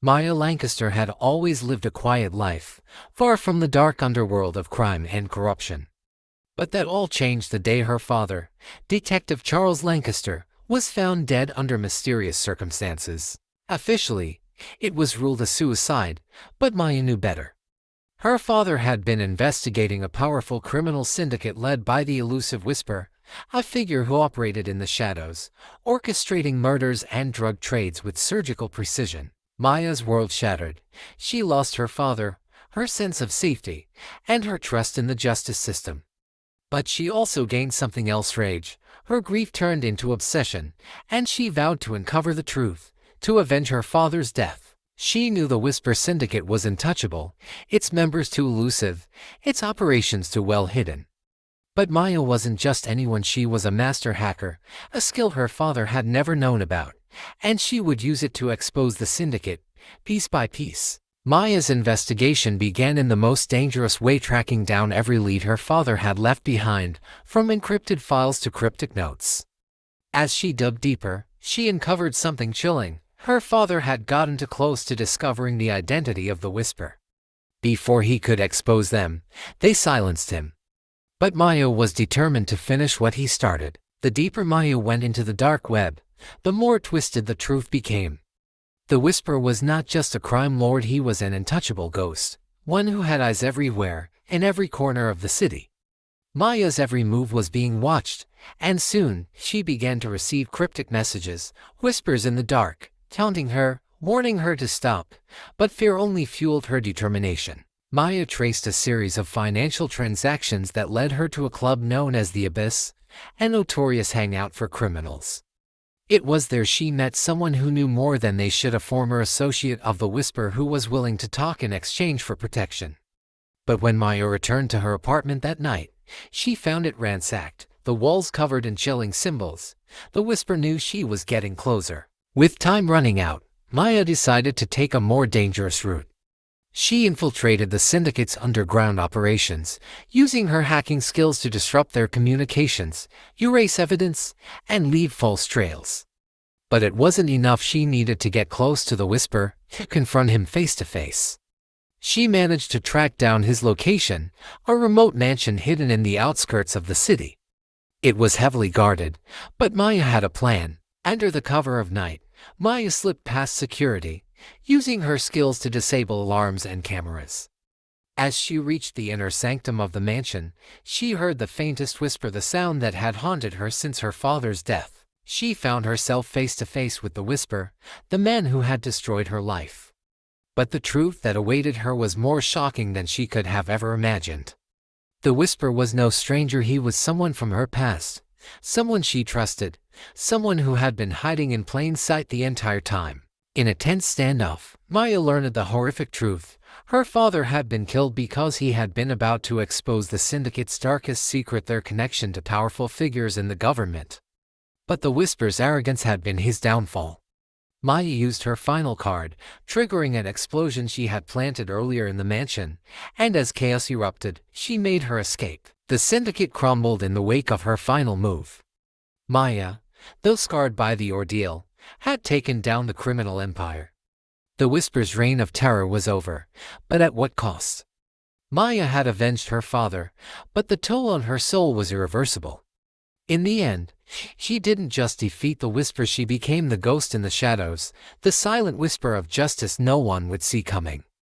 Maya Lancaster had always lived a quiet life, far from the dark underworld of crime and corruption. But that all changed the day her father, Detective Charles Lancaster, was found dead under mysterious circumstances. Officially, it was ruled a suicide, but Maya knew better. Her father had been investigating a powerful criminal syndicate led by the elusive Whisper, a figure who operated in the shadows, orchestrating murders and drug trades with surgical precision. Maya's world shattered. She lost her father, her sense of safety, and her trust in the justice system. But she also gained something else: rage. Her grief turned into obsession, and she vowed to uncover the truth, to avenge her father's death. She knew the Whisper Syndicate was untouchable, its members too elusive, its operations too well hidden. But Maya wasn't just anyone. She was a master hacker, a skill her father had never known about, and she would use it to expose the syndicate, piece by piece. Maya's investigation began in the most dangerous way, tracking down every lead her father had left behind, from encrypted files to cryptic notes. As she dug deeper, she uncovered something chilling. Her father had gotten too close to discovering the identity of the Whisper. Before he could expose them, they silenced him. But Maya was determined to finish what he started. The deeper Maya went into the dark web, the more twisted the truth became. The Whisper was not just a crime lord, he was an untouchable ghost, one who had eyes everywhere, in every corner of the city. Maya's every move was being watched, and soon she began to receive cryptic messages, whispers in the dark, taunting her, warning her to stop, but fear only fueled her determination. Maya traced a series of financial transactions that led her to a club known as the Abyss, a notorious hangout for criminals. It was there she met someone who knew more than they should, a former associate of the Whisper who was willing to talk in exchange for protection. But when Maya returned to her apartment that night, she found it ransacked, the walls covered in chilling symbols. The Whisper knew she was getting closer. With time running out, Maya decided to take a more dangerous route. She infiltrated the syndicate's underground operations, using her hacking skills to disrupt their communications, erase evidence, and leave false trails. But it wasn't enough. She needed to get close to the Whisper, to confront him face to face. She managed to track down his location, a remote mansion hidden in the outskirts of the city. It was heavily guarded, but Maya had a plan. Under the cover of night, Maya slipped past security, using her skills to disable alarms and cameras. As she reached the inner sanctum of the mansion, she heard the faintest whisper, the sound that had haunted her since her father's death. She found herself face to face with the Whisper, the man who had destroyed her life. But the truth that awaited her was more shocking than she could have ever imagined. The Whisper was no stranger. He was someone from her past, someone she trusted, someone who had been hiding in plain sight the entire time. In a tense standoff, Maya learned the horrific truth. Her father had been killed because he had been about to expose the syndicate's darkest secret, their connection to powerful figures in the government. But the Whisper's arrogance had been his downfall. Maya used her final card, triggering an explosion she had planted earlier in the mansion, and as chaos erupted, she made her escape. The syndicate crumbled in the wake of her final move. Maya, though scarred by the ordeal, had taken down the criminal empire. The Whisper's reign of terror was over, but at what cost? Maya had avenged her father, but the toll on her soul was irreversible. In the end, she didn't just defeat the Whisper, she became the ghost in the shadows, the silent whisper of justice no one would see coming.